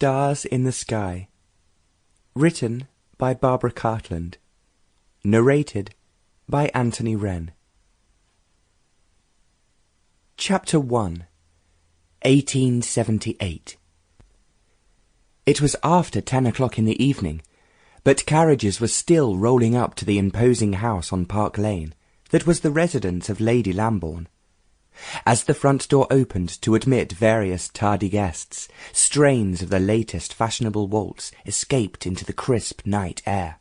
Stars in the Sky. Written by Barbara Cartland. Narrated by Anthony Wren. Chapter 1. 1878. It was after 10 o'clock in the evening, but carriages were still rolling up to the imposing house on Park Lane that was the residence of Lady Lamborne. As the front door opened to admit various tardy guests, strains of the latest fashionable waltz escaped into the crisp night air.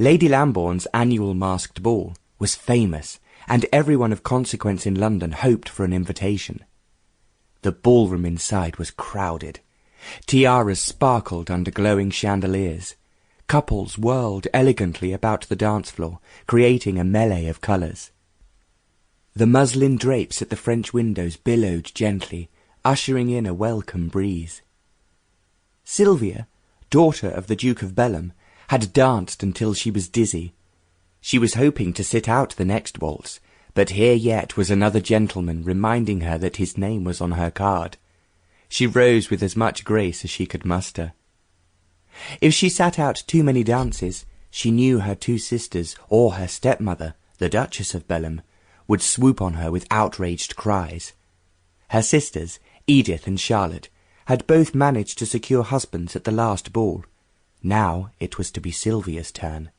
Lady Lamborne's annual masked ball was famous, and everyone of consequence in London hoped for an invitation. The ballroom inside was crowded. Tiaras sparkled under glowing chandeliers. Couples whirled elegantly about the dance floor, creating a melee of colours. The muslin drapes at the French windows billowed gently, ushering in a welcome breeze. Sylvia, daughter of the Duke of Belham, had danced until she was dizzy. She was hoping to sit out the next waltz, but here yet was another gentleman reminding her that his name was on her card. She rose with as much grace as she could muster. If she sat out too many dances, she knew her two sisters or her stepmother, the Duchess of Belham, would swoop on her with outraged cries. Her sisters, Edith and Charlotte, had both managed to secure husbands at the last ball. Now it was to be Sylvia's turn.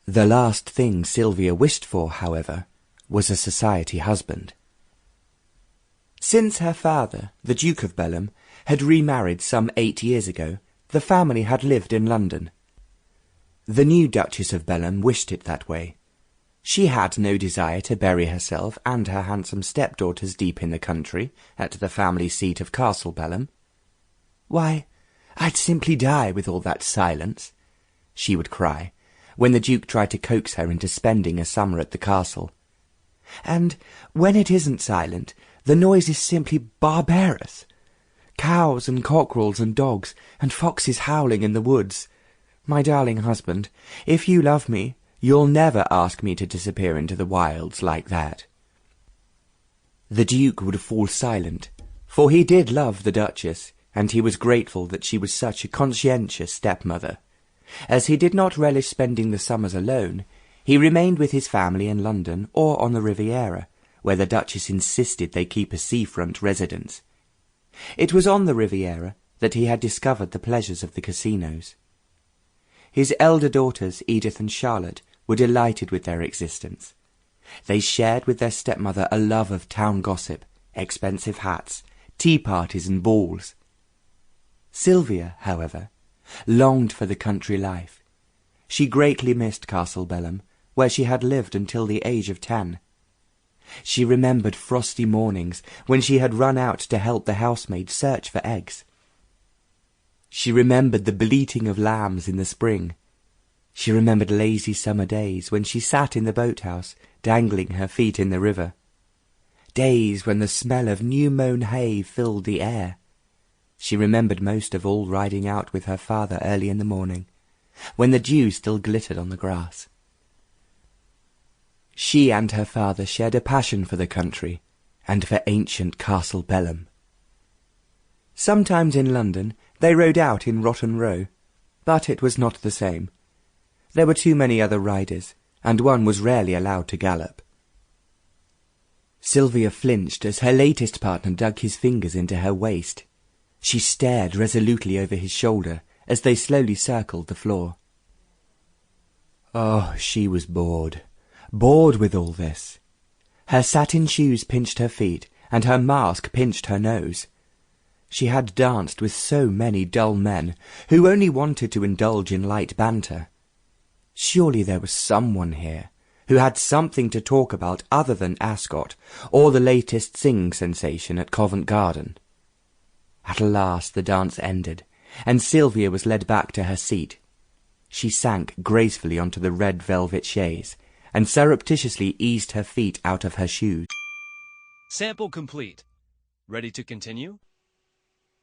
The last thing Sylvia wished for, however, was a society husband. Since her father, the Duke of Belham, had remarried some 8 years ago, the family had lived in London. The new Duchess of Belham wished it that way. She had no desire to bury herself and her handsome stepdaughters deep in the country, at the family seat of Castle Belham. "Why, I'd simply die with all that silence," she would cry, when the Duke tried to coax her into spending a summer at the castle. "And when it isn't silent, the noise is simply barbarous. Cows and cockerels and dogs, and foxes howling in the woods. My darling husband, if you love me, you'll never ask me to disappear into the wilds like that." The Duke would fall silent, for he did love the Duchess, and he was grateful that she was such a conscientious stepmother. As he did not relish spending the summers alone, he remained with his family in London or on the Riviera, where the Duchess insisted they keep a seafront residence. It was on the Riviera that he had discovered the pleasures of the casinos. His elder daughters, Edith and Charlotte, were delighted with their existence. They shared with their stepmother a love of town gossip, expensive hats, tea parties and balls. Sylvia, however, longed for the country life. She greatly missed Castle Belham, where she had lived until the age of 10. She remembered frosty mornings when she had run out to help the housemaid search for eggs. She remembered the bleating of lambs in the spring. She remembered lazy summer days when she sat in the boathouse, dangling her feet in the river. Days when the smell of new-mown hay filled the air. She remembered most of all riding out with her father early in the morning, when the dew still glittered on the grass. She and her father shared a passion for the country, and for ancient Castle Belham. Sometimes in London they rode out in Rotten Row, but it was not the same. There were too many other riders, and one was rarely allowed to gallop. Sylvia flinched as her latest partner dug his fingers into her waist. She stared resolutely over his shoulder as they slowly circled the floor. Oh, she was bored with all this. Her satin shoes pinched her feet, and her mask pinched her nose. She had danced with so many dull men who only wanted to indulge in light banter. Surely there was someone here who had something to talk about other than Ascot or the latest singing sensation at Covent Garden. At last the dance ended, and Sylvia was led back to her seat. She sank gracefully onto the red velvet chaise, and surreptitiously eased her feet out of her shoes. Sample complete. Ready to continue?